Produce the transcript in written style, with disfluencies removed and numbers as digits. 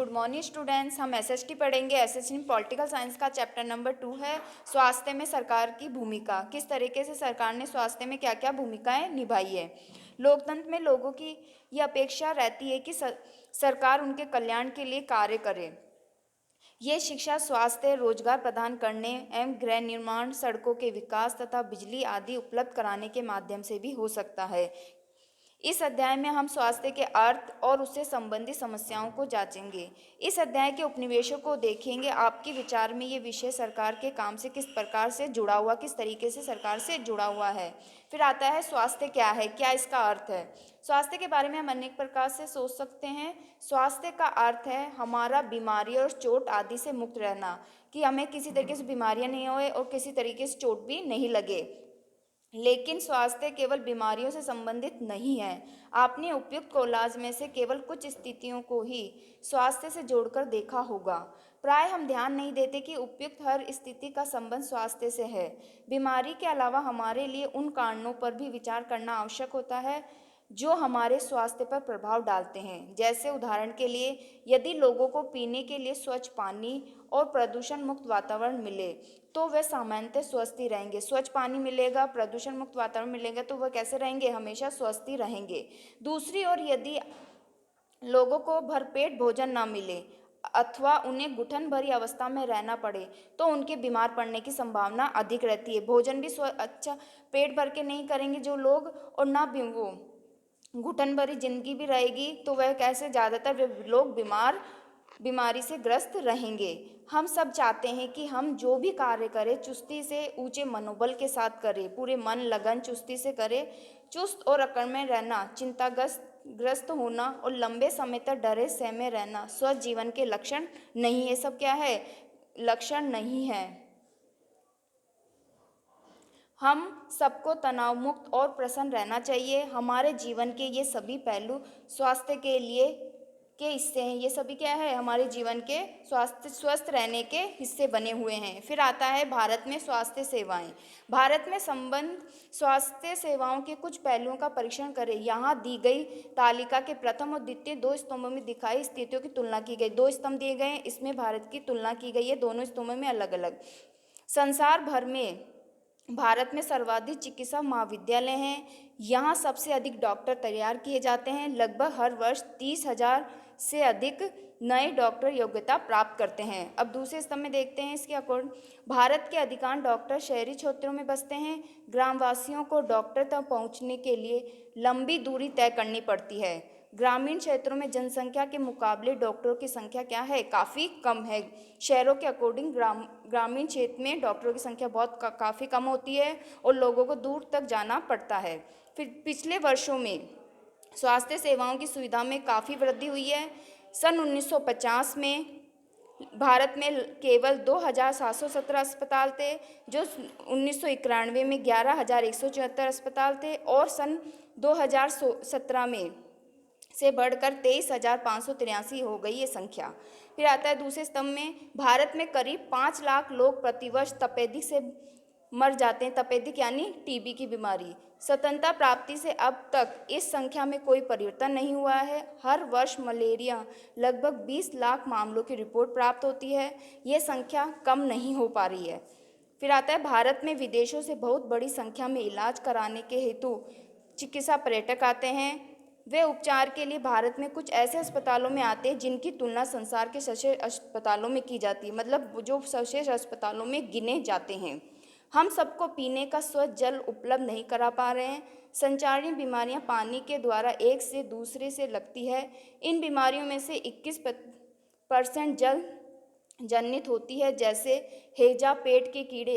Good morning students. हम SST पढ़ेंगे। SST में पॉलिटिकल साइंस का चैप्टर नंबर 2 है, स्वास्थ्य में सरकार की भूमिका। किस तरीके से सरकार ने स्वास्थ्य में क्या क्या भूमिकाएं निभाई है। लोकतंत्र में लोगों की ये अपेक्षा रहती है कि सरकार उनके कल्याण के लिए कार्य करे। ये शिक्षा, स्वास्थ्य, रोजगार प्रदान करने एवं गृह निर्माण, सड़कों के विकास तथा बिजली आदि उपलब्ध कराने के माध्यम से भी हो सकता है। इस अध्याय में हम स्वास्थ्य के अर्थ और उससे संबंधित समस्याओं को जांचेंगे। इस अध्याय के उपनिवेशों को देखेंगे। आपके विचार में ये विषय सरकार के काम से किस प्रकार से जुड़ा हुआ, किस तरीके से सरकार से जुड़ा हुआ है। फिर आता है स्वास्थ्य क्या है, क्या इसका अर्थ है। स्वास्थ्य के बारे में हम अनेक प्रकार से सोच सकते हैं। स्वास्थ्य का अर्थ है हमारा बीमारी और चोट आदि से मुक्त रहना, कि हमें किसी तरीके से बीमारियां नहीं होए और किसी तरीके से चोट भी नहीं लगे। लेकिन स्वास्थ्य केवल बीमारियों से संबंधित नहीं है। आपने उपयुक्त इलाज में से केवल कुछ स्थितियों को ही स्वास्थ्य से जोड़कर देखा होगा। प्राय हम ध्यान नहीं देते कि उपयुक्त हर स्थिति का संबंध स्वास्थ्य से है। बीमारी के अलावा हमारे लिए उन कारणों पर भी विचार करना आवश्यक होता है जो हमारे स्वास्थ्य पर प्रभाव डालते हैं। जैसे उदाहरण के लिए, यदि लोगों को पीने के लिए स्वच्छ पानी और प्रदूषण मुक्त वातावरण मिले तो वे सामान्यतः स्वस्थ ही रहेंगे। स्वच्छ पानी मिलेगा, प्रदूषण मुक्त वातावरण मिलेगा तो वह कैसे रहेंगे, हमेशा स्वस्थ ही रहेंगे। दूसरी ओर, यदि लोगों को भरपेट भोजन न मिले अथवा उन्हें घुटन भरी अवस्था में रहना पड़े तो उनके बीमार पड़ने की संभावना अधिक रहती है। भोजन भी अच्छा पेट भर के नहीं करेंगे जो लोग, और ना भी वो घुटन भरी जिंदगी भी रहेगी तो वह कैसे, ज़्यादातर वे लोग बीमारी से ग्रस्त रहेंगे। हम सब चाहते हैं कि हम जो भी कार्य करें चुस्ती से, ऊंचे मनोबल के साथ करें, पूरे मन लगन चुस्ती से करें। चुस्त और अकड़ में रहना, चिंताग्रस्त होना और लंबे समय तक डरे सहमे रहना स्वस्थ जीवन के लक्षण नहीं है। सब क्या है, लक्षण नहीं है। हम सबको तनाव मुक्त और प्रसन्न रहना चाहिए। हमारे जीवन के ये सभी पहलू स्वास्थ्य के लिए के हिस्से हैं। ये सभी क्या है, हमारे जीवन के स्वस्थ रहने के हिस्से बने हुए हैं। फिर आता है भारत में स्वास्थ्य सेवाएं। भारत में संबंध स्वास्थ्य सेवाओं के कुछ पहलुओं का परीक्षण करें। यहाँ दी गई तालिका के प्रथम और द्वितीय दो स्तंभों में दिखाई स्थितियों की तुलना की गई। दो स्तंभ दिए गए हैं, इसमें भारत की तुलना की गई है दोनों स्तंभों में अलग अलग। संसार भर में भारत में सर्वाधिक चिकित्सा महाविद्यालय हैं। यहाँ सबसे अधिक डॉक्टर तैयार किए जाते हैं। लगभग हर वर्ष 30,000 से अधिक नए डॉक्टर योग्यता प्राप्त करते हैं। अब दूसरे स्तंभ में देखते हैं इसके अकॉर्डिंग। भारत के अधिकांश डॉक्टर शहरी क्षेत्रों में बसते हैं। ग्रामवासियों को डॉक्टर तक पहुँचने के लिए लंबी दूरी तय करनी पड़ती है। ग्रामीण क्षेत्रों में जनसंख्या के मुकाबले डॉक्टरों की संख्या क्या है, काफ़ी कम है। शहरों के अकॉर्डिंग ग्रामीण क्षेत्र में डॉक्टरों की संख्या काफ़ी कम होती है और लोगों को दूर तक जाना पड़ता है। फिर पिछले वर्षों में स्वास्थ्य सेवाओं की सुविधा में काफ़ी वृद्धि हुई है। सन 1950 में भारत में केवल 2,717 अस्पताल थे, जो 1991 में 11,174 अस्पताल थे और सन 2017 में से बढ़कर 23,583 हो गई ये संख्या। फिर आता है दूसरे स्तंभ में, भारत में करीब 5 लाख लोग प्रतिवर्ष तपेदिक से मर जाते हैं। तपेदिक यानी टीबी की बीमारी। स्वतंत्रता प्राप्ति से अब तक इस संख्या में कोई परिवर्तन नहीं हुआ है। हर वर्ष मलेरिया लगभग 20 लाख मामलों की रिपोर्ट प्राप्त होती है। ये संख्या कम नहीं हो पा रही है। फिर आता है भारत में विदेशों से बहुत बड़ी संख्या में इलाज कराने के हेतु चिकित्सा पर्यटक आते हैं। वे उपचार के लिए भारत में कुछ ऐसे अस्पतालों में आते हैं जिनकी तुलना संसार के सर्वश्रेष्ठ अस्पतालों में की जाती है, मतलब जो सर्वश्रेष्ठ अस्पतालों में गिने जाते हैं। हम सबको पीने का स्वच्छ जल उपलब्ध नहीं करा पा रहे हैं। संचारी बीमारियां पानी के द्वारा एक से दूसरे से लगती है। इन बीमारियों में से 21% जल जनित होती है, जैसे हैजा, पेट के कीड़े,